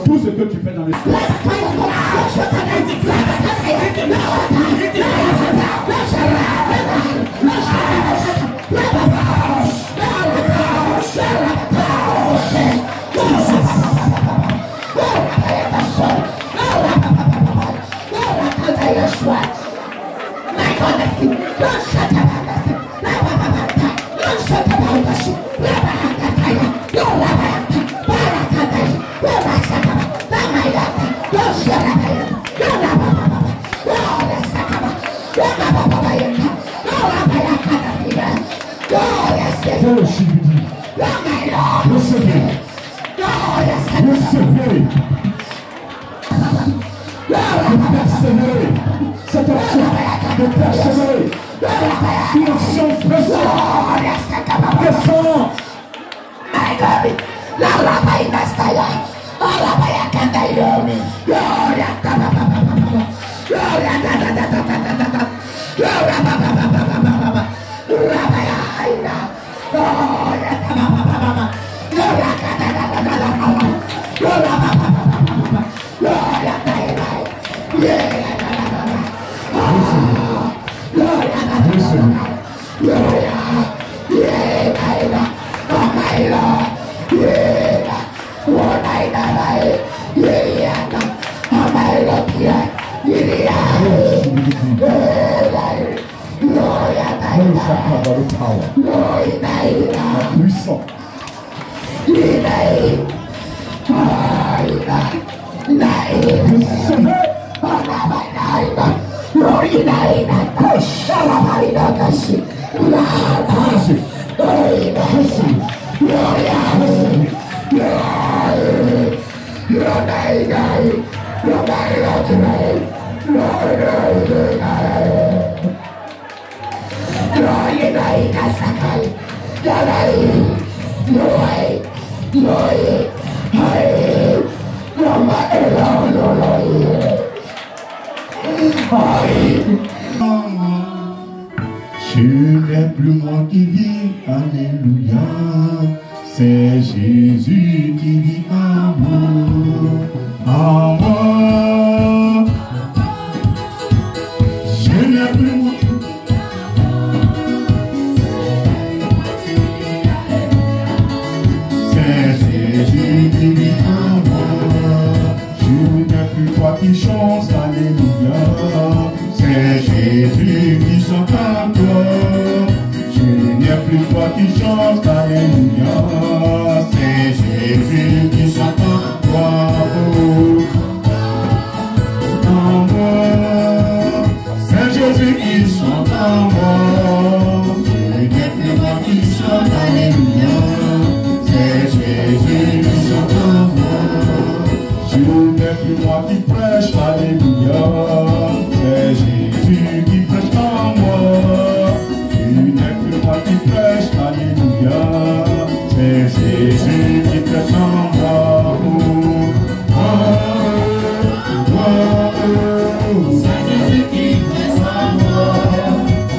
Tout ce que tu fais dans l'esprit. Ce n'est plus moi qui vis, alléluia, c'est Jésus qui vit en moi, Ce n'est plus moi. C'est Jésus qui vit en moi, je n'ai plus toi qui chante, alléluia. C'est Jésus qui chante en toi. Je n'ai plus toi qui chante, alléluia. C'est Jésus qui chante en toi. En moi. C'est Jésus qui chante en moi. Je n'ai plus toi qui chante, alléluia. C'est Jésus qui chante en moi. Je n'ai plus moi qui prêche, alléluia. C'est Jésus qui prêche en moi. Tu n'es plus moi qui prêche, alléluia. C'est Jésus qui prêche en moi. C'est Jésus qui prêche en moi.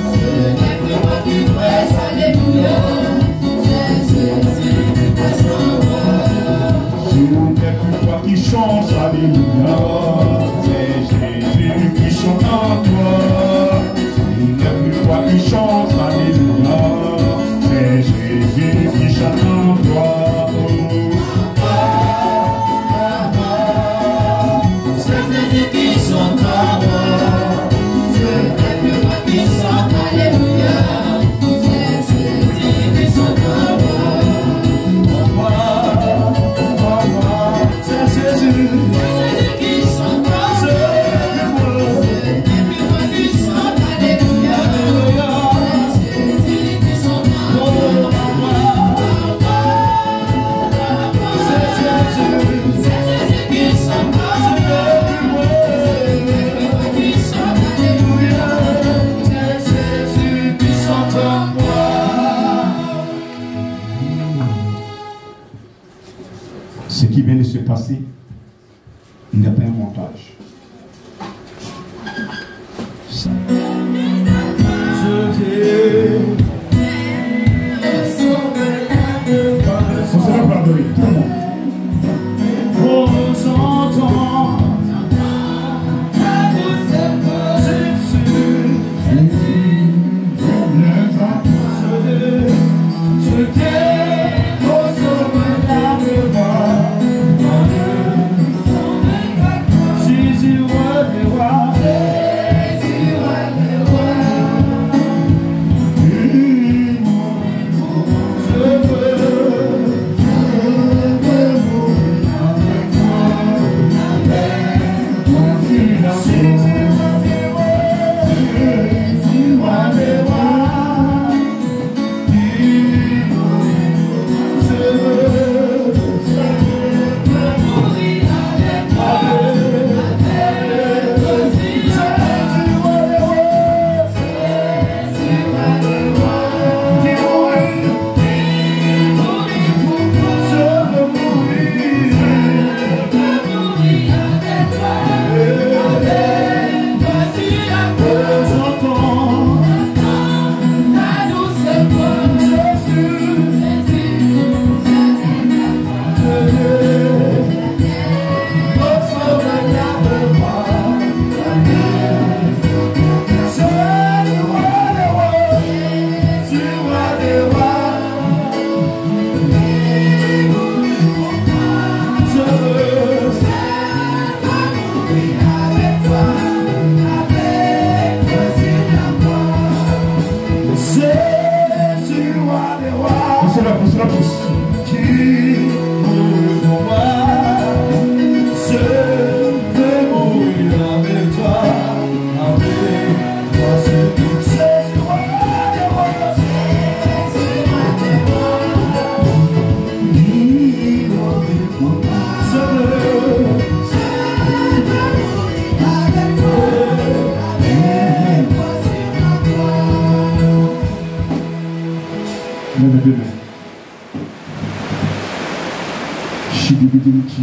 Tu n'es plus moi qui prêche, alléluia. C'est Jésus qui prêche en moi. Tu n'es plus toi qui chante, alléluia. C'est Jésus qui chante en toi. Il n'y a plus toi qui chante, alléluia. C'est Jésus qui chante en toi. C'est Jésus qui chante en moi. C'est plus toi qui chante, alléluia. C'est Jésus qui chante en moi. C'est Jésus. Ce qui vient de se passer n'est pas un montage. On se va pardonner, tout le monde.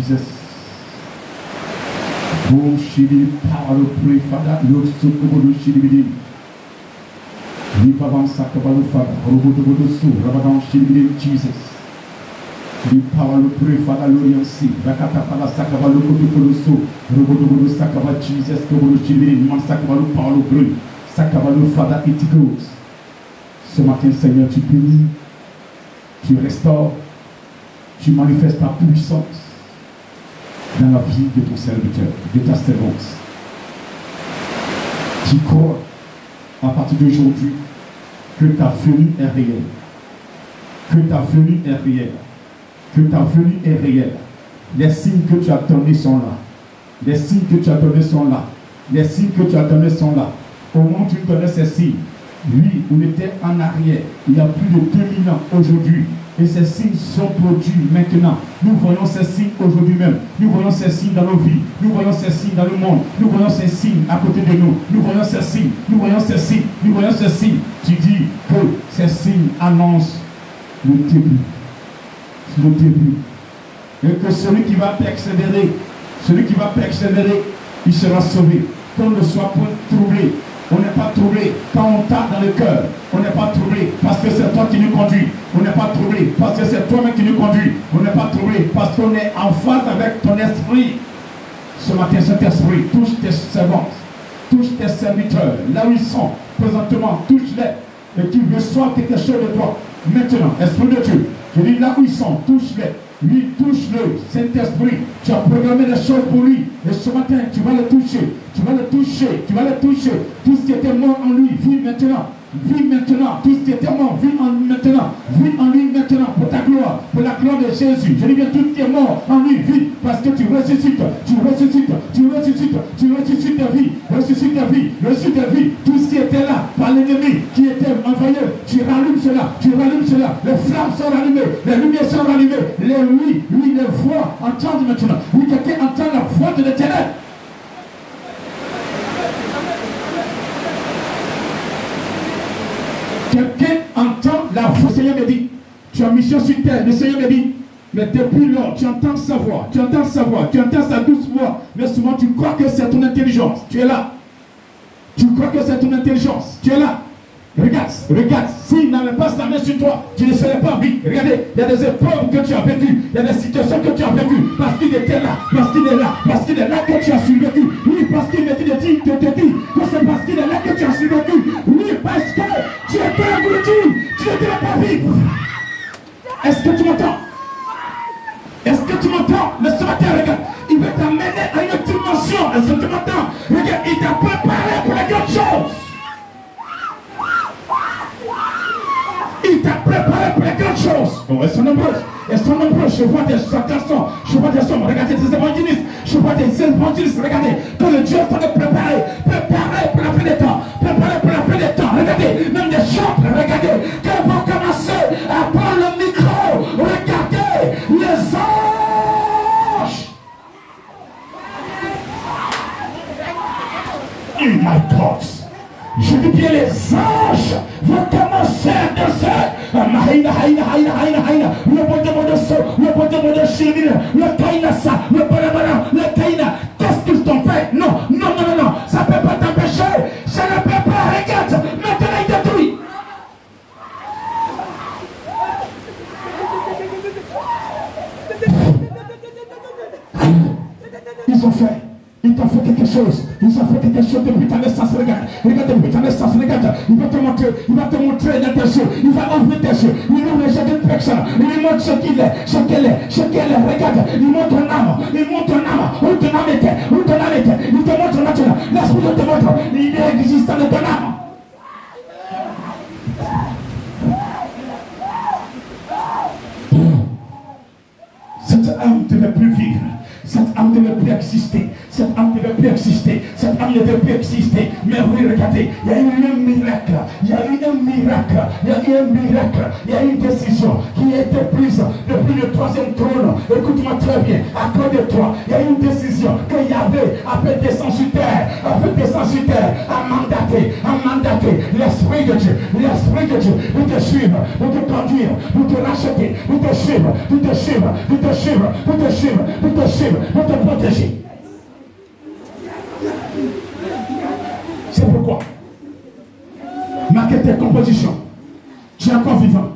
Jesus. Boom, shiri, power of pray, Father, Lord, so good, shiri, Lipavan Sakabalu, Father, Robodo, so, Rabadan, shiri, Jesus. The power of pray, Father, Lord, and see, Rakata, Pala, Sakabalu, so, Robodo, Sakaba, Jesus, Kobodo, shiri, Man Sakabalu, power of pray, Sakabalu, Father, it goes. Ce matin, Seigneur, tu bénis, tu restaures, tu manifestes ta puissance dans la vie de ton serviteur, de ta servante. Tu crois à partir d'aujourd'hui que ta venue est réelle, que ta venue est réelle, que ta venue est réelle. Les signes que tu as donnés sont là. Les signes que tu as donnés sont là. Les signes que tu as donnés sont là. Au moment où tu donnais ces signes, lui, on était en arrière, il y a plus de 2000 ans aujourd'hui. Et ces signes sont produits maintenant. Nous voyons ces signes aujourd'hui même. Nous voyons ces signes dans nos vies. Nous voyons ces signes dans le monde. Nous voyons ces signes à côté de nous. Nous voyons ces signes. Nous voyons ces signes. Nous voyons ces signes. Tu dis que ces signes annoncent le début. Le début. Et que celui qui va persévérer, il sera sauvé. Qu'on ne soit point troublé. On n'est pas troublé quand on tape dans le cœur. On n'est pas troublé parce que c'est toi qui nous conduis. On n'est pas troublé parce que c'est toi-même qui nous conduis. On n'est pas troublé parce qu'on est en phase avec ton esprit. Ce matin, cet esprit touche tes servantes, touche tes serviteurs, là où ils sont présentement, touche-les et qu'ils reçoivent quelque chose de toi. Maintenant, esprit de Dieu, je dis là où ils sont, touche-les. Lui, touche-le, Saint-Esprit, tu as programmé des choses pour lui. Et ce matin, tu vas le toucher, tu vas le toucher, tu vas le toucher. Tout ce qui était mort en lui, vit maintenant. Vis maintenant, tout ce qui était mort, vis en maintenant, vis en lui maintenant, pour ta gloire, pour la gloire de Jésus. Je dis bien, tout ce qui est mort en lui, vis, parce que tu ressuscites, tu ressuscites, tu ressuscites, tu ressuscites ta vie, ressuscites ta vie, ressuscites ta vie. Tout ce qui était là, par l'ennemi, qui était envoyé, tu rallumes cela, les flammes sont rallumées, les lumières sont rallumées, les voix entendent maintenant. Oui, quelqu'un entend la voix de l'Éternel. Quelqu'un entend la voix. Le Seigneur me dit, tu as mission sur terre. Le Seigneur me dit, mais depuis lors, tu entends sa voix, tu entends sa douce voix. Mais souvent, tu crois que c'est ton intelligence. Tu es là. Tu crois que c'est ton intelligence. Tu es là. Regarde. S'il n'avait pas sa main sur toi, tu ne serais pas vie. Regardez, il y a des épreuves que tu as vécues. Il y a des situations que tu as vécues. Parce qu'il était là, parce qu'il est là que tu as survécu. Oui, parce qu'il te dit que c'est parce qu'il est là que tu as survécu. Oui, parce que tu étais englouti, tu n'étais pas vivre. Est-ce que tu m'entends? Est-ce que tu m'entends? Le matin, regarde, il veut t'amener à une dimension. Est-ce que tu m'entends? Regarde, il t'a préparé pour les grandes choses. Il t'a préparé pour les grandes choses. Oh, elles sont nombreuses. Je vois des garçons, je vois des hommes. Regardez des évangélistes. Je vois des évangélistes. Regardez, que le Dieu est en train de préparer pour la fin des temps. Regardez, même des chantres. Regardez, qu'ils vont commencer à prendre le micro. Regardez, les anges. Oh my God. Je dis bien les anges vont commencer à danser. Le bon de so, le bon de chimine, le kaina ça, le banana, le kaina. Qu'est-ce qu'ils t'ont fait? Non, ça ne peut pas t'empêcher. Ça ne peut pas, regarde, maintenant il détruit. Ils ont fait. Ils t'ont fait quelque chose. Ils ont fait quelque chose depuis ta naissance. Regarde depuis ta naissance. Regarde. Il va te montrer dans tes yeux. Il va ouvrir tes yeux. Il ouvre les yeux d'une personne. Il lui montre ce qu'il est, ce qu'elle est. Regarde. Il montre ton âme. Où ton âme était. Il te montre maintenant. L'esprit te montre. Il est existant de ton âme. Cette âme ne devait plus vivre. Cette âme ne devait plus exister. Cette âme ne devait plus exister. Cette âme ne devait plus exister. Mais oui, regardez, il y a eu un miracle. Il y a eu un miracle. Il y a eu un miracle. Il y a eu une décision qui a été prise depuis le 3e trône. Écoute-moi très bien. À côté de toi, il y a eu une décision que Yahvé a fait descendre sur terre. A fait descendre sur terre. A mandaté l'Esprit de Dieu. L'Esprit de Dieu pour te suivre, pour te conduire, pour te racheter, pour te suivre, pour te suivre, pour te suivre, pour te suivre, pour te suivre, pour te protéger. C'est pourquoi, marquez tes compositions. Tu es encore vivant.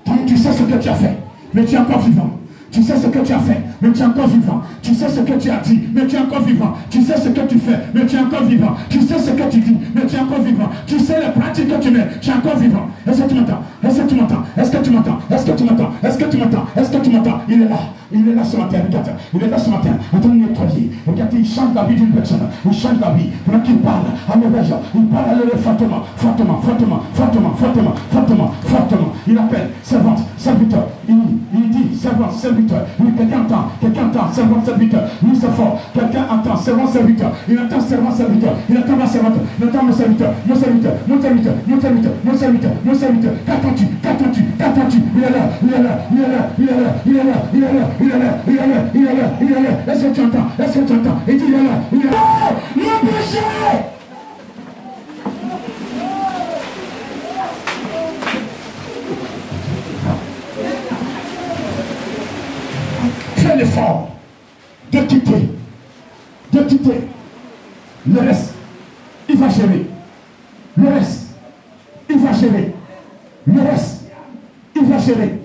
Donc tu sais ce que tu as fait, mais tu es encore vivant. Tu sais ce que tu as fait, mais tu es encore vivant. Tu sais ce que tu as dit, mais tu es encore vivant. Tu sais ce que tu fais, mais tu es encore vivant. Tu sais ce que tu dis, mais tu es encore vivant. Tu sais les pratiques que tu mets, tu es encore vivant. Est-ce que tu m'entends? Est-ce que tu m'entends? Est-ce que tu m'entends? Est-ce que tu m'entends? Est-ce que tu m'entends? Est-ce que tu m'entends? Il est là. Il est là ce matin, regarde. Il est là ce matin, en train de nettoyer. Regardez, il change la vie d'une personne. Il change la vie. Pendant qu'il parle à mauvais gens, il parle à l'heure fortement, fortement, fortement, fortement, fortement, fortement, fortement. Il appelle servante, serviteur. Il dit servante, serviteur. Quelqu'un entend, servante, serviteur. Lui, c'est fort. Quelqu'un entend, servant, serviteur. Il entend servant, serviteur. Il entend ma servante. Il entend mon serviteur, mon serviteur, mon serviteur, mon serviteur, mon serviteur, mon serviteur. Qu'attends-tu? Qu'attends-tu? Qu'attends-tu? Il est là, il est là, il est là, il est là, il est là, il est là. Il est là, il est là, il est là, il est là. Est-ce que tu entends? Est-ce que tu entends? Il dit il est là, il est là. Oh, le péché! Fais l'effort de quitter le reste. Il va gérer. Le reste, il va gérer. Le reste, il va gérer.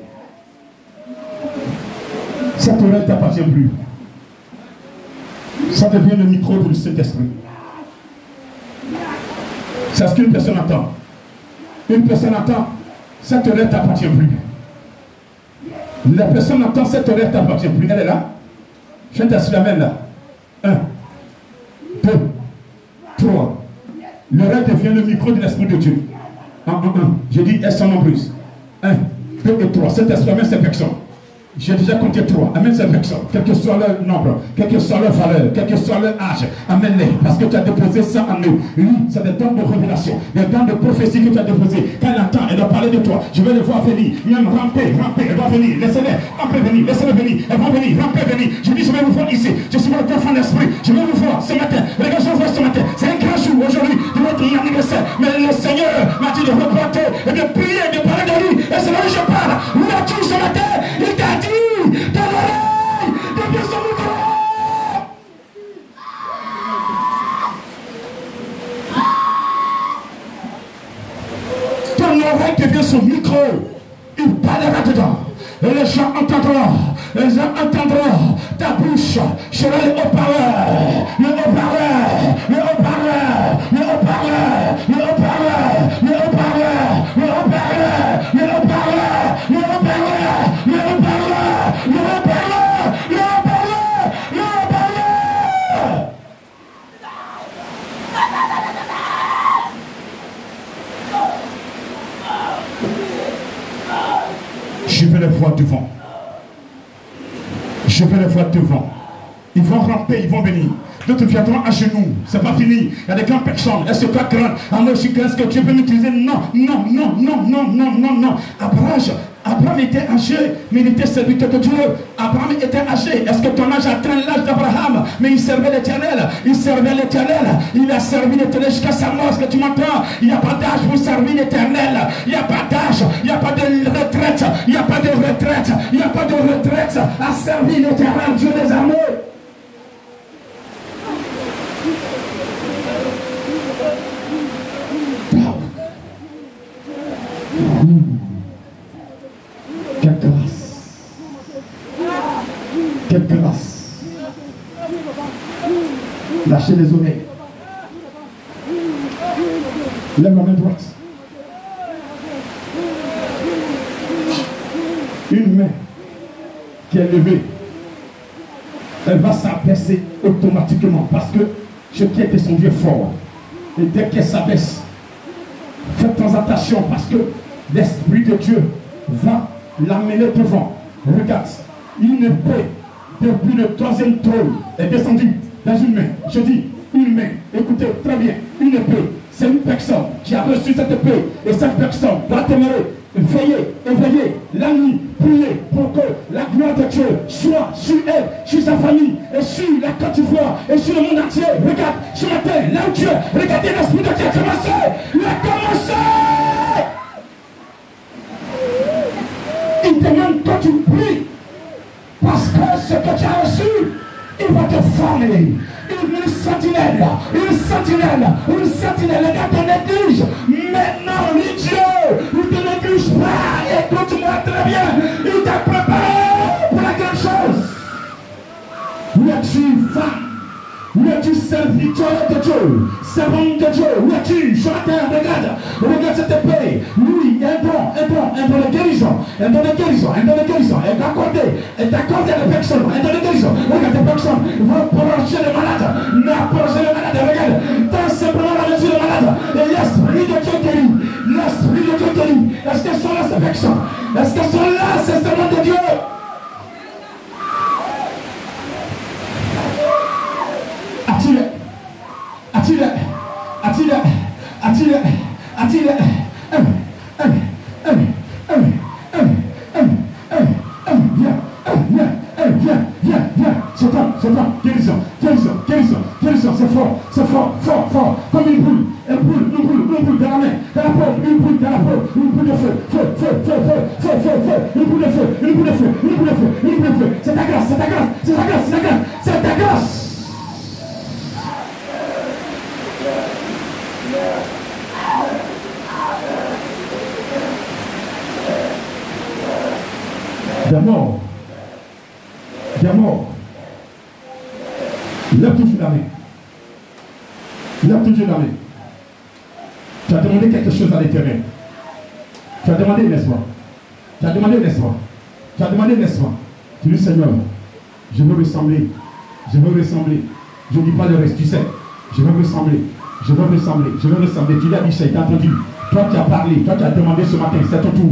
Cette oreille ne t'appartient plus. Ça devient le micro de Saint-Esprit. C'est ce qu'une personne attend. Une personne attend, cette oreille ne t'appartient plus. La personne attend, cette oreille ne t'appartient plus. Elle est là. Je t'assure la main là. 1, 2, 3. L'oreille devient le micro de l'Esprit de Dieu. 1, 1, 1. Je dis, elles sont nombreuses. 1, 2 et 3. Cette esprit, c'est personne. J'ai déjà compté 3. Amène ces personnes, quel que soit leur nombre, quelle que soit leur valeur, quel que soit leur âge. Amène-les, parce que tu as déposé ça en eux. Oui, c'est des dons de révélation, des dons de prophétie que tu as déposé. Quand elle entend, elle doit parler de toi. Je vais les voir venir, même ramper, elle va venir. Laissez-les, ramper venir, laissez-les venir. Elle va venir, ramper venir. Je dis, je vais vous voir ici. Je suis votre enfant d'esprit. Je vais vous voir ce matin. Regarde, je vous vois ce matin. C'est un grand jour aujourd'hui de notre anniversaire. Mais le Seigneur m'a dit de reporter et de prier, de parler de lui. Et c'est là que je parle. Où as-tu ce matin? Il t'a dit. Dans l'oreille devient son micro. Ton oreille devient son micro. Il parlera dedans. Et les gens entendront. Les gens entendront ta bouche. Sera le haut-parleur. Le haut-parleur. Le haut-parleur. Le haut-parleur. Le haut-parleur. Le haut-parleur. Le haut-parleur. Le haut-parleur. Le haut-parleur. Le haut-parleur. Le haut-parleur. Le haut-parleur. Le haut-parleur. Je vais les voir devant. Je vais les voir devant. Ils vont ramper, ils vont venir. D'autres viendront à genoux. C'est pas fini. Il y a des grandes personnes. Elles se croient grandes. Ah, moi, je suis grand. Est-ce que Dieu peut m'utiliser? Non, non, non, non, non, non, non, non. Abraham était âgé, mais il était serviteur de Dieu. Abraham était âgé. Est-ce que ton âge atteint l'âge d'Abraham? Mais il servait l'Éternel. Il servait l'Éternel. Il a servi l'Éternel jusqu'à sa mort. Est-ce que tu m'entends? Il n'y a pas d'âge pour servir l'Éternel. Il n'y a pas d'âge. Il n'y a pas de retraite. Il n'y a pas de retraite. Il n'y a pas de retraite à servir l'Éternel, Dieu des amours. Quelle grâce. Quelle grâce. Lâchez les oreilles. Lève la main droite. Une main qui est levée, elle va s'abaisser automatiquement parce que ce qui est descendu est fort. Et dès qu'elle s'abaisse, faites attention parce que l'Esprit de Dieu va l'amener devant. Regarde, une épée depuis le 3e trône est descendue dans une main. Je dis une main. Écoutez très bien. Une épée. C'est une personne qui a reçu cette épée. Et cette personne doit demeurer. Veillez, éveillez la nuit, priez pour que la gloire de Dieu soit sur elle, sur sa famille, et sur la Côte d'Ivoire, et sur le monde entier. Regarde, ce matin, là où tu es, regardez l'Esprit de Dieu a commencé. Il a commencé. Il demande que tu pries, parce que ce que tu as reçu, il va te former. Une sentinelle, regarde ton église. Maintenant, lui Dieu, il te néglige pas. Écoute-moi très bien. Il t'a préparé pour la grande chose. Où es-tu, femme? Où es-tu, serviteur de Dieu? Servante de Dieu? Où es-tu? Ce matin, regarde cette épée. Lui, un don de guérison. Elle est accordée à des personnes. Un don de guérison. Regarde des personnes vont prolonger les malades. Regarde. Tant simplement la mesure des malades. Et l'Esprit de Dieu guérit. Est-ce qu'elles sont là, ces personnes? Est-ce qu'elles sont là, ces servantes de Dieu? Viens, c'est fort, comme une boule dans la main, dans la peau, une boule de feu, une boule de feu, c'est ta grâce. D'abord, lève toujours la main. Tu as demandé quelque chose à l'Éternel. Tu as demandé, n'est-ce pas? Tu dis, Seigneur, je veux ressembler. Je ne dis pas le reste, tu sais. Je veux ressembler. Tu l'as dit, c'est entendu. Toi tu as parlé, toi tu as demandé ce matin, c'est ton tour.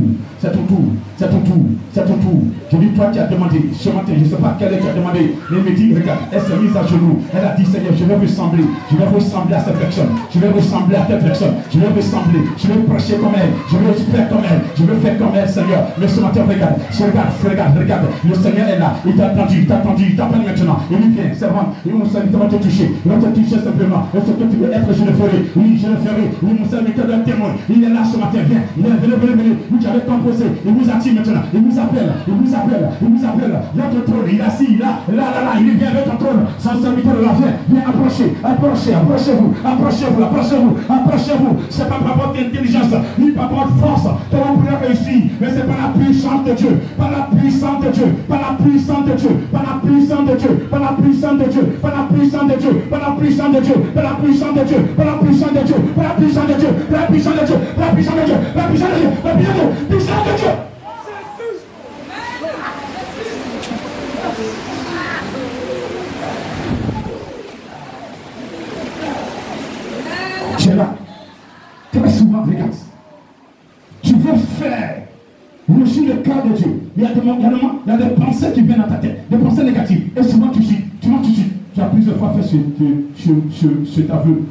Je dis, toi tu as demandé ce matin, je ne sais pas quelle est tu as demandé. Elle me dit, regarde, elle s'est mise à genoux. Elle a dit, Seigneur, je vais ressembler à cette personne. Je vais ressembler à telle personne. Je vais prêcher comme elle. Je vais faire comme elle, Seigneur. Mais ce matin, regarde. Le Seigneur est là. Il t'a entendu, il t'appelle maintenant. Il vient, c'est bon. Mon Seigneur, il va te toucher. Il va te toucher simplement. Et ce que tu veux être, je le ferai. Oui, je le ferai. Oui, mon Seigneur, il te donne témoin. Il est là ce matin, viens, venez, vous qui avez composé, il vous attire maintenant, il vous appelle, votre trône, il est assis, là, il vient avec ton trône, son serviteur là, viens, approchez-vous, c'est pas par votre intelligence, ni par votre force, que vous pouvez réussir, mais c'est par la puissance de Dieu, par la puissance de Dieu, Tu es là. Très souvent, regarde. Tu veux faire rougir le cœur de Dieu. Il y a des pensées qui viennent dans ta tête, des pensées négatives. Et souvent tu suis. Tu as plusieurs fois fait cet aveu,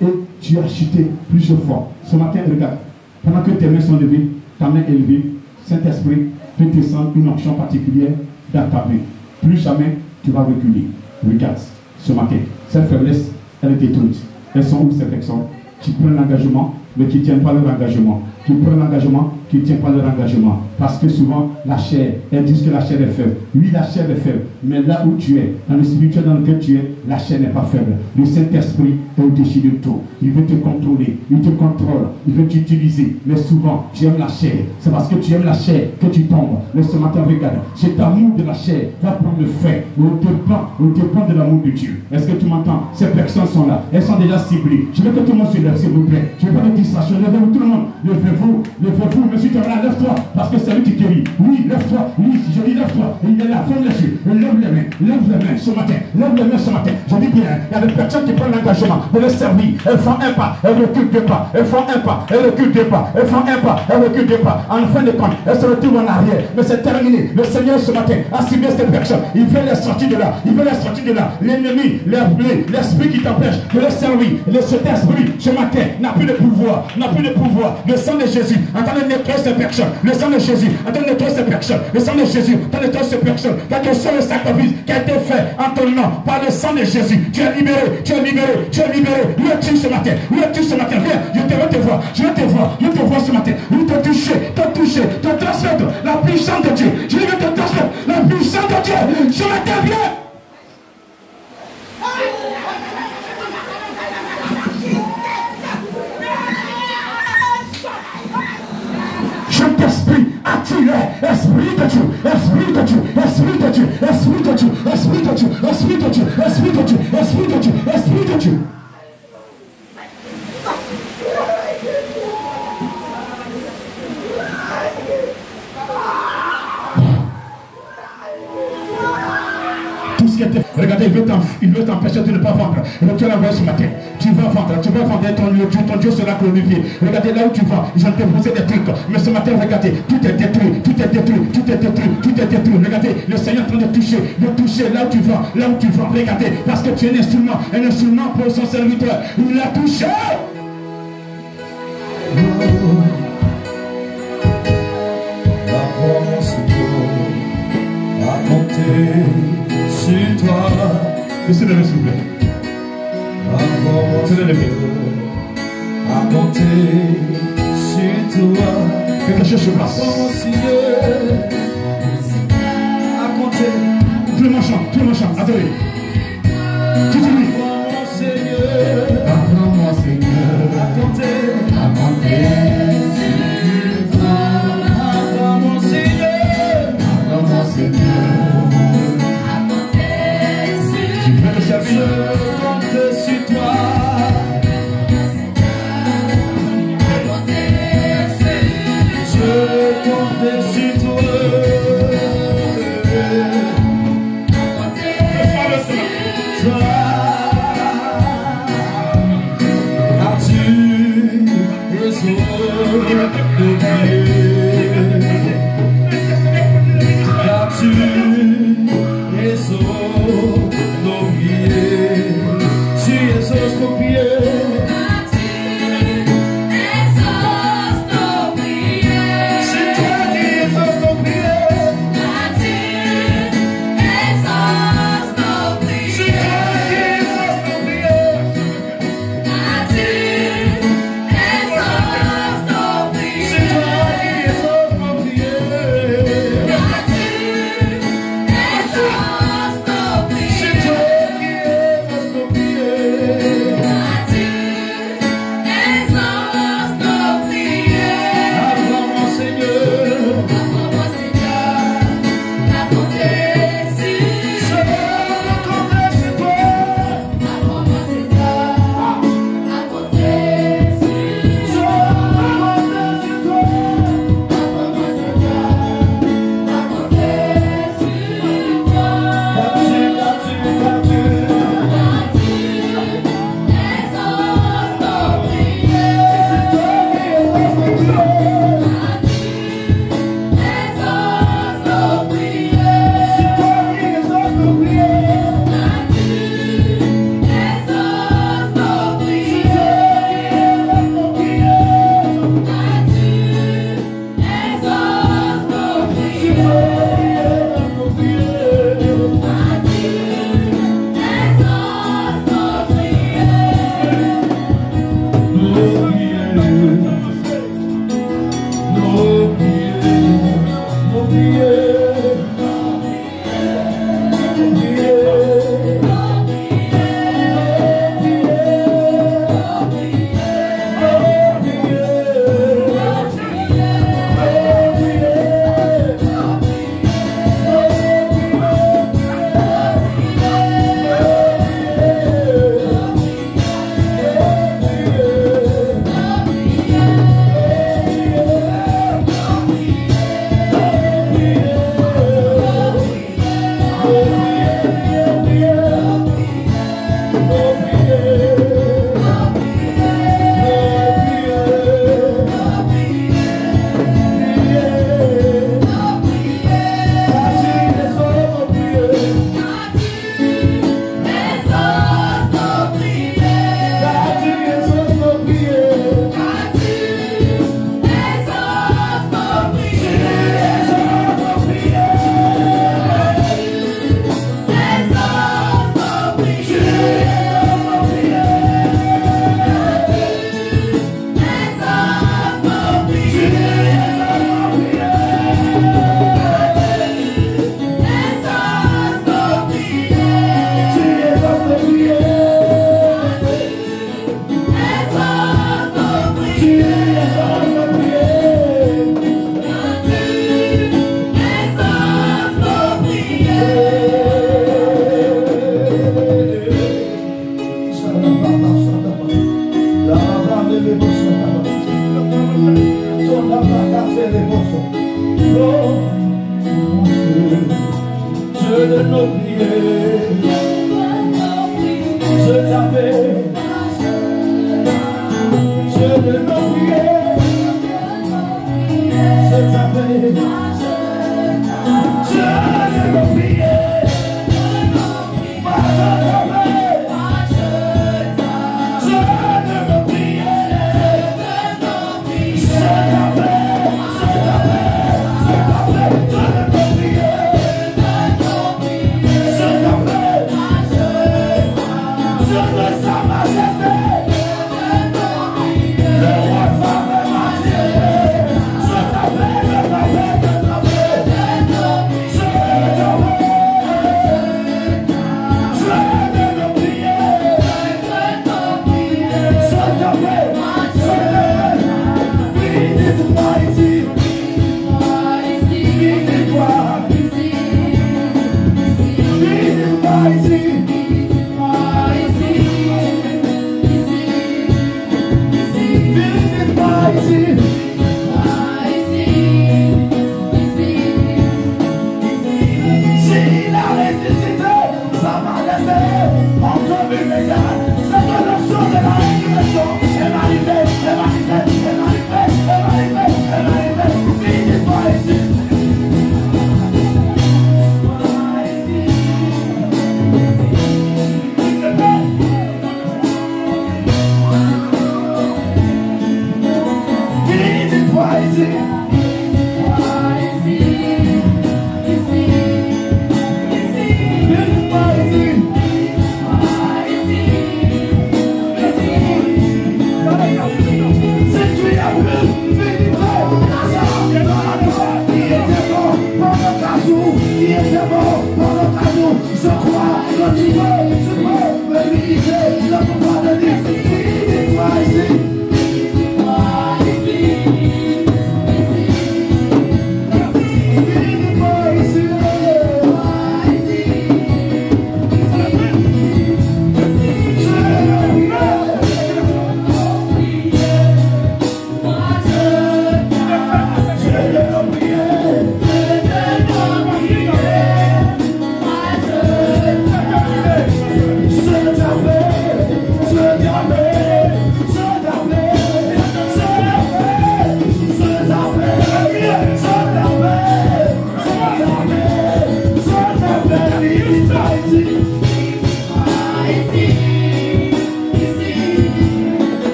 et tu as chuté plusieurs fois. Ce matin, regarde. Pendant que tes mains sont levées, ta main élevée, Saint-Esprit fait descendre une onction particulière dans ta main. Plus jamais tu vas reculer. Regarde, ce matin, cette faiblesse, elle est détruite. Elles sont où ces personnes qui prennent l'engagement, mais qui ne tiennent pas leur engagement. Qui prennent l'engagement, qui ne tiennent pas leur engagement. Parce que souvent, la chair, elles disent que la chair est faible. Oui, la chair est faible. Mais là où tu es, dans le spirituel dans lequel tu es, la chair n'est pas faible. Le Saint-Esprit est au-dessus de tout. Il veut te contrôler, il te contrôle, il veut t'utiliser. Mais souvent, tu aimes la chair. C'est parce que tu aimes la chair que tu tombes. Mais ce matin, regarde, cet amour de la chair va prendre le fait. On te prend de l'amour de Dieu. Est-ce que tu m'entends? Ces personnes sont là. Elles sont déjà ciblées. Je veux que tout le monde se lève, s'il vous plaît. Je ne vais pas te distraction. Levez-vous tout le monde. Levez-vous. Levez-vous. Monsieur, tu es là, lève-toi. Parce que c'est lui qui guérit. Oui, lève-toi. Oui, je dis lève-toi. Il est là. Ferme les yeux. Lève les mains. Lève les mains ce matin. Lève les mains ce matin. Je dis bien, il y a des personnes qui prennent l'engagement de les servir. Elles font un pas. Elles reculent deux pas. Elles font un pas. Elles reculent deux pas. Elles font un pas. Elles reculent deux pas. En fin de compte, elles se retrouvent en arrière. Mais c'est terminé. Le Seigneur ce matin a ciblé ces personnes. Il veut les sortir de là. Il veut les sortir de là. L'ennemi, l'esprit qui t'empêche de les servir. Le Saint-Esprit ce matin n'a plus de pouvoir. N'a plus de pouvoir. Le sang de Jésus en train de nettoyer ces personnes. Le sang de Jésus en train de nettoyer ces personnes. Le sang de Jésus en train de nettoyer ces personnes. Car que seul le sacrifice qui a été fait en ton nom par le sang de Jésus. Tu es libéré. Tu es libéré. Tu es libéré. Le tue ce matin. Le tue ce matin. Viens. Je te vois. Je te vois. Je te vois ce matin. Où te toucher. Te toucher. Te transmettre la puissance de Dieu. Je vais te transmettre la puissance de Dieu. Ce matin, viens. Saint-Esprit, attire, esprit de Dieu, esprit de Dieu, esprit de Dieu, esprit de Dieu, esprit de Dieu, esprit de Dieu, esprit de Dieu, esprit de Dieu, esprit de Dieu. Regardez, il veut t'empêcher de ne pas vendre. Donc tu l'as envoyé ce matin. Tu vas vendre ton Dieu sera glorifié. Regardez là où tu vas. Ils ont déposé des trucs. Mais ce matin, regardez, tout est détruit, tout est détruit, tout est détruit, tout est détruit. Regardez, le Seigneur est en train de toucher là où tu vas, là où tu vas. Regardez, parce que tu es un instrument pour son serviteur. Il l'a touché. À compter sur toi. Laissez le s'il vous plaît. À compter sur toi. Quelque chose se passe. À compter. Tout le monde chante, attendez. Tu dis oui. Apprends mon Seigneur. À compter sur toi. Apprends mon Seigneur. Apprends mon Seigneur. Tu veux le servir. Je compte sur toi. Je compte sur toi. Car tu es au de Dieu. Car tu es au nos pieds. Tu exauces nos pieds. Car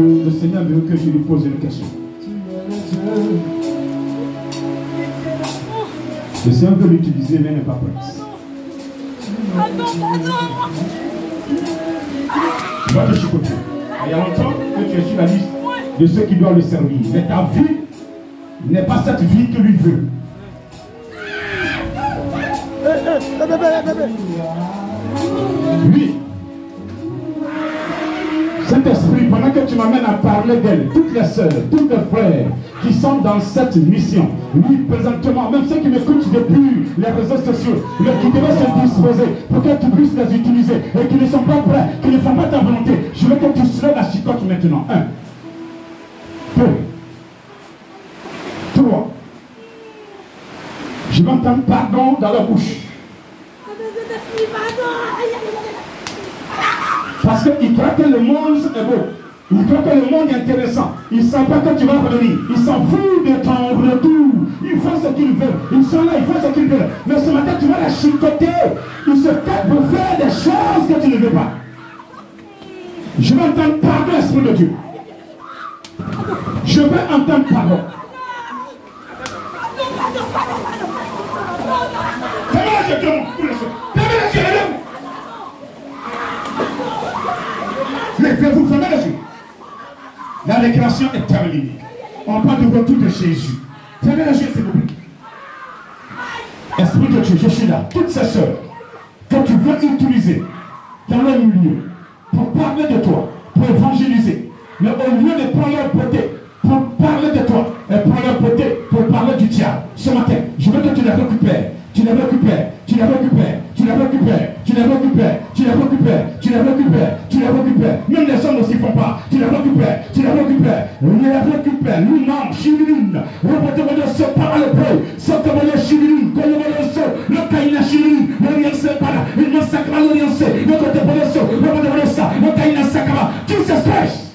le Seigneur veut que je lui pose une question. Le Seigneur veut l'utiliser, mais n'est pas prêt. Tu vas te chicoter. Il y a longtemps que tu es sur la liste de ceux qui doivent le servir. Mais ta vie n'est pas cette vie que lui veut. Oui. Saint-Esprit, pendant que tu m'amènes à parler d'elle, toutes les sœurs, tous les frères qui sont dans cette mission, oui, présentement, même ceux qui m'écoutent depuis les réseaux sociaux, qui devaient se disposer pour que tu puisses les utiliser et qui ne sont pas prêts, qui ne font pas ta volonté, je veux que tu soulèves la chicote maintenant. 1, 2, 3. Je vais entendre pardon dans leur bouche. Parce qu'ils croient que le monde est beau. Ils croient que le monde est intéressant. Ils ne savent pas que tu vas revenir. Ils s'en foutent de ton retour. Ils font ce qu'ils veulent. Ils sont là, ils font ce qu'ils veulent. Mais ce matin, tu vas la chicoter. Ils se tapent pour faire des choses que tu ne veux pas. Je veux entendre pardon, Esprit de Dieu. Je veux entendre pardon. Fermez les yeux, fermez les yeux, levez-vous, fermez les yeux. La récréation est terminée. On parle du retour de Jésus. Fermez les yeux, s'il vous plaît. Esprit de Dieu, je suis là. Toutes ces sœurs que tu veux utiliser dans le milieu pour parler de toi, pour évangéliser, mais au lieu de prendre leur beauté pour parler de toi et prendre leur beauté pour parler du diable, ce matin, je veux que tu les récupères. Tu les récupères, tu les récupères, tu les récupères, tu les récupères, tu les récupères, tu les récupères, tu les récupères. Même les hommes ne s'y font pas. Tu les récupères, tu les récupères, tu les récupères. Nous non, chimiline. Reprenez le saut par le peu. Saut comme le chimiline, comme le saut. Le caïna chimiline, le lien c'est pas là. Il me sacre le lien c'est. Le côté pour le saut, reprenez le ça. Le caïna sacre. Tout s'espèce.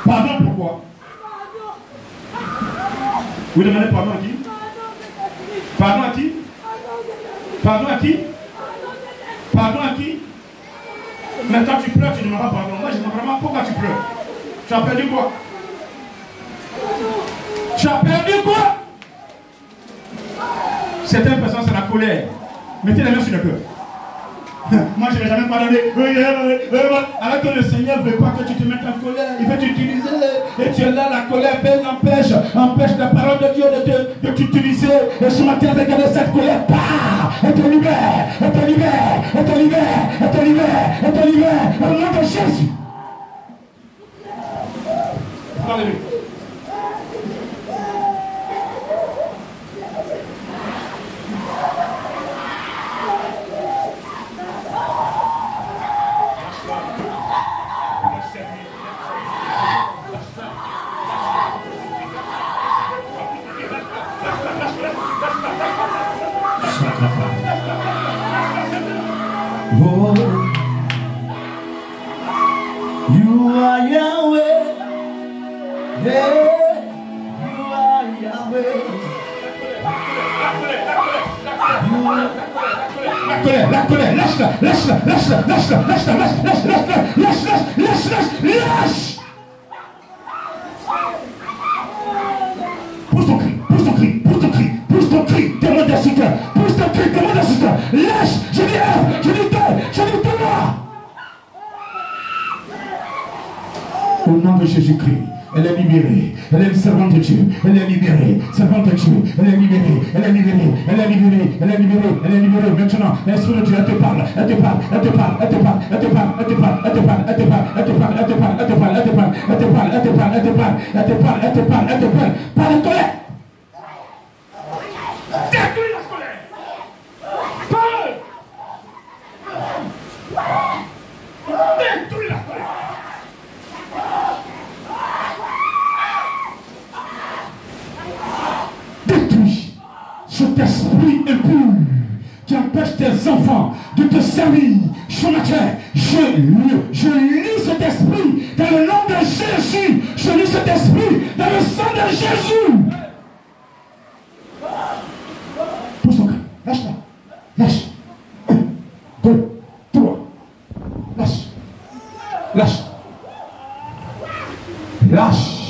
Pardon pourquoi? Vous demandez pardon à qui? Pardon à qui? Pardon à qui? Pardon à qui? Mais quand tu pleures, tu ne demandes pas pardon. Moi, je demande vraiment pourquoi tu pleures. Tu as perdu quoi? Tu as perdu quoi? Certaines personnes, c'est la colère. Mettez les mains sur le cœur. Moi, je ne vais jamais pardonner. Alors que le Seigneur ne veut pas que tu te mettes en colère. Il veut t'utiliser. Et tu es là, la colère empêche la parole de Dieu de t'utiliser. Et ce matin, regardez cette colère. Et te libère, et te libère, et te libère, et te libère, et te libère. Au nom de Jésus. Parlez-lui. Oh, you are Yahweh, hey, you are Yahweh. La colère, lâche. Pousse ton cri, demande des soutiens. Pousse ton cri, demande des soutiens. Lâche, je dis toi. Au nom de Jésus-Christ, elle est libérée. Elle est une servante de Dieu. Elle est libérée. Servante de Dieu. Elle est libérée. Elle est libérée. Elle est libérée. Elle est libérée. Elle est libérée. Maintenant, l'Esprit de Dieu, elle te parle. Elle te parle. Elle te parle. Elle te parle. Elle te parle. Elle te parle. Elle te parle. Elle te parle. Elle te parle. Elle te parle. Elle te parle. Elle te parle. Elle te parle. Elle te parle. Elle te parle. Elle te parle. Elle te parle. Elle te parle. Par la colère. Détruis la colère. Parle. Détruis la colère. Détruis cet esprit impur qui empêche tes enfants de te servir. lieux. Je lis cet esprit dans le nom de Jésus. Je lis cet esprit dans le sang de Jésus. Pousse ton cœur. Lâche-la. Lâche. 1, 2, 3. Lâche. Lâche. Lâche.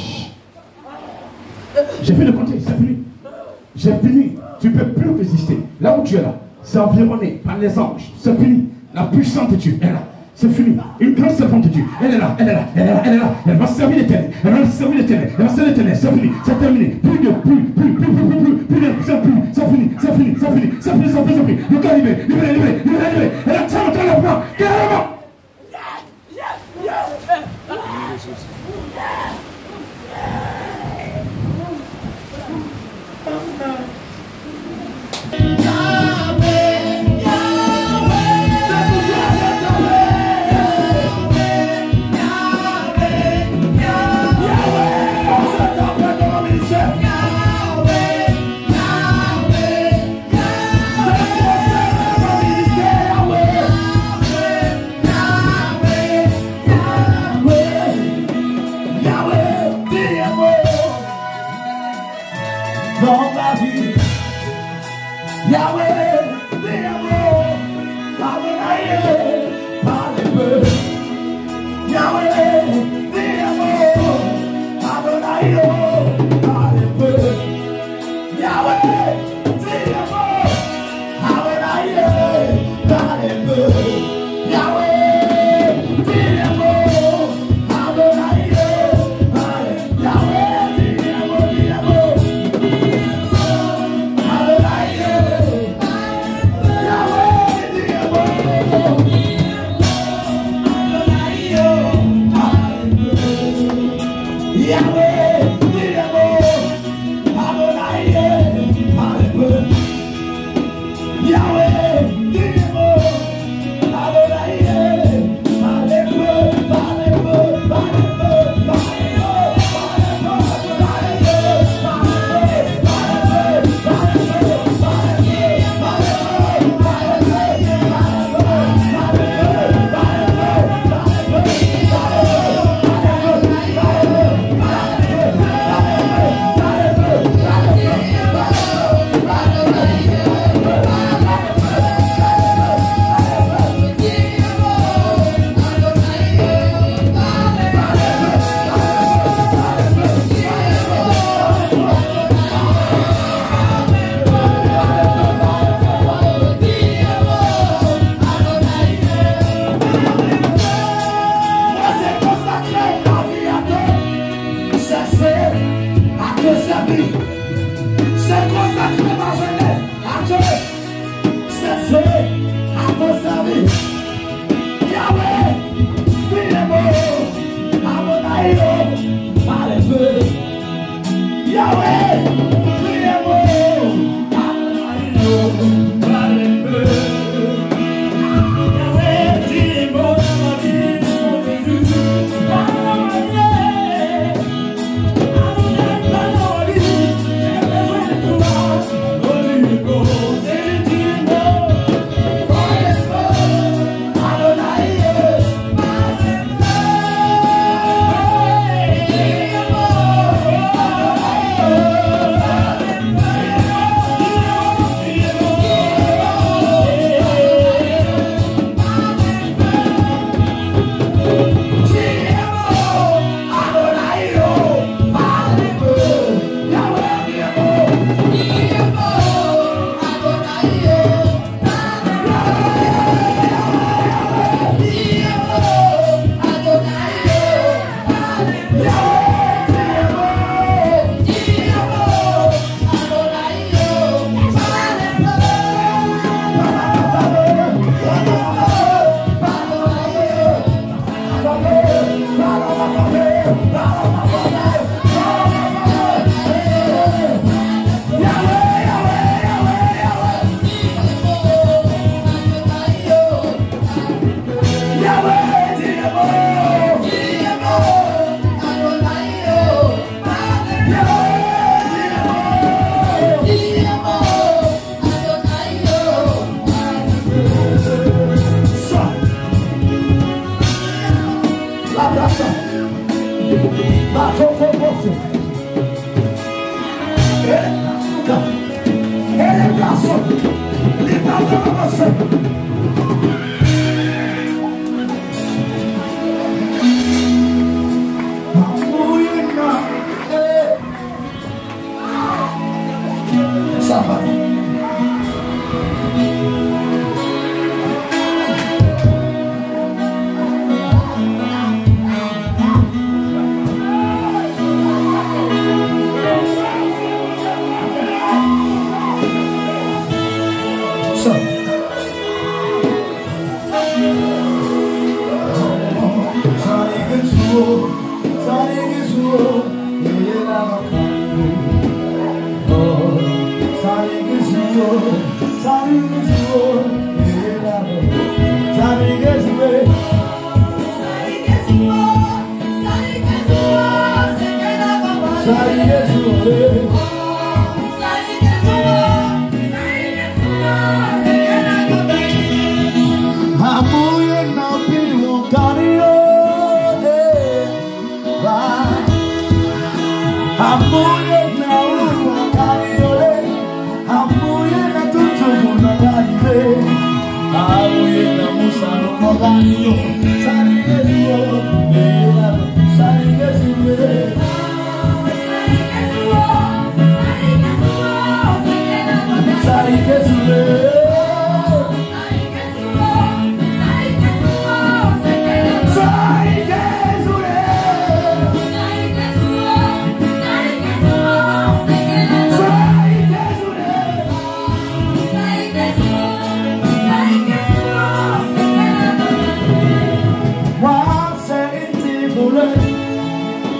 J'ai fait le compter, c'est fini. J'ai fini. Tu ne peux plus résister. Là où tu es là, c'est environné par les anges. C'est fini. La puissance de Dieu est là. C'est fini. Une grande servante de Dieu. Elle est là, elle est là, elle est là, elle est là. Elle va servir l'éternel. Elle va servir l'éternel. Elle va servir l'éternel. C'est fini. C'est terminé. Plus de c'est fini. C'est fini. C'est fini. C'est fini. C'est fini. Le cœur libéré. Libéré. Elle a ça dans la voix. Carrément.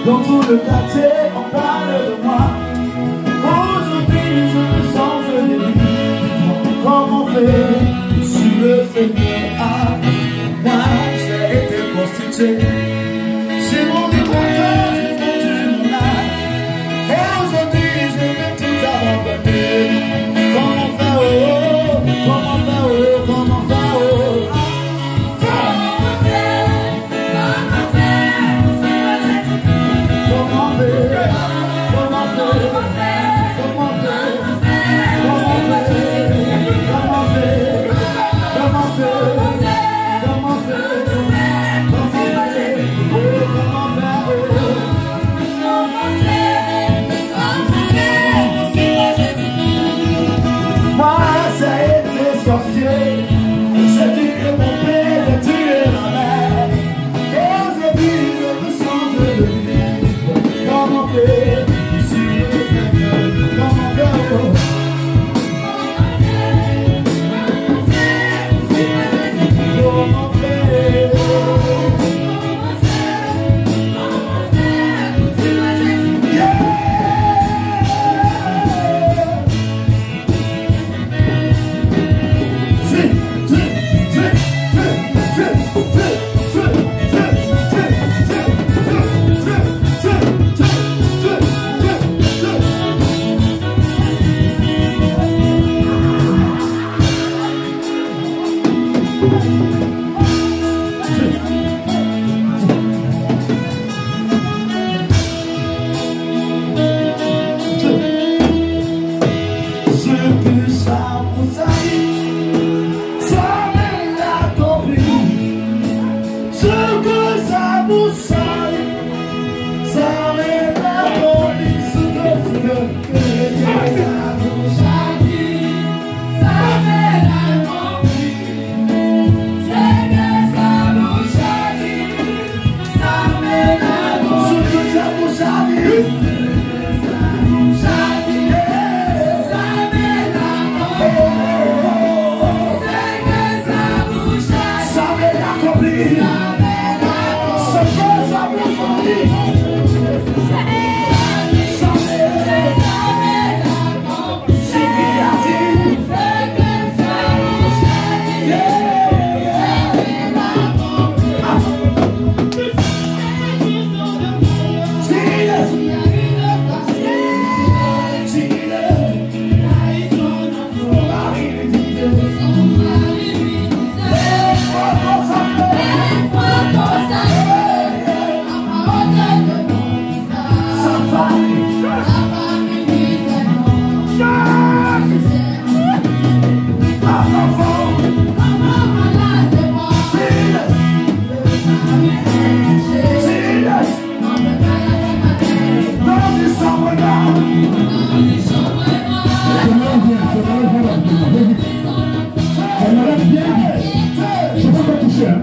Dans tout le quartier, on parle de moi. Aujourd'hui, je me sens venu. Comment faire si le Seigneur a moi, j'ai été prostitué. C'est mon découvert, j'ai vendu mon âme. Et aujourd'hui, je vais tout abandonner. Comment faire, oh, comment faire, oh, comment faire, oh. What?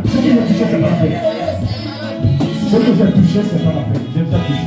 Ce que j'ai touché, c'est pas la peine. Ce que j'ai touché, c'est pas la peine. J'ai déjà touché.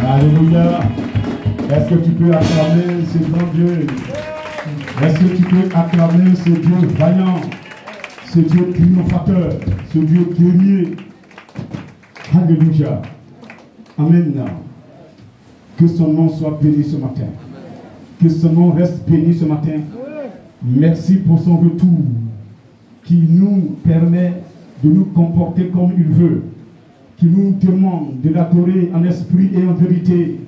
Alléluia. Est-ce que tu peux acclamer ce grand Dieu? Est-ce que tu peux acclamer ce Dieu vaillant, ce Dieu triomphateur, ce Dieu guerrier? Alléluia. Amen. Que son nom soit béni ce matin. Que son nom reste béni ce matin. Merci pour son retour qui nous permet de nous comporter comme il veut, qui nous demande de l'adorer en esprit et en vérité,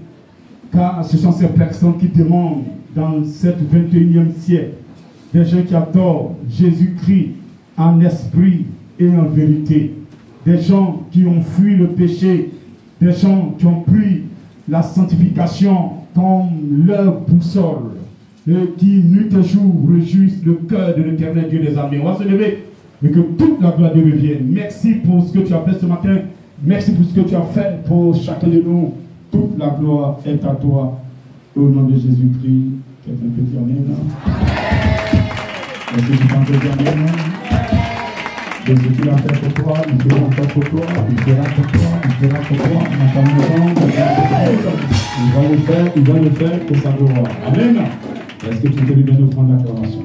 car ce sont ces personnes qui demandent dans ce 21e siècle des gens qui adorent Jésus-Christ en esprit et en vérité, des gens qui ont fui le péché, des gens qui ont pris la sanctification comme leur boussole et qui nuit et jour réjouissent le cœur de l'Éternel Dieu des armées. On va se lever et que toute la gloire de Dieu revienne. Merci pour ce que tu as fait ce matin. Merci pour ce que tu as fait pour chacun de nous. Toute la gloire est à toi. Au nom de Jésus-Christ, quelqu'un peut dire amen. Est-ce que tu penses dire amen? Et ce qu'il a fait pour toi, il fera encore pour toi, il fera pour toi, il fera pour toi, dans ta maison, il va le faire pour sa gloire. Amen. Est-ce que tu peux lui donner offrande d'acclamation?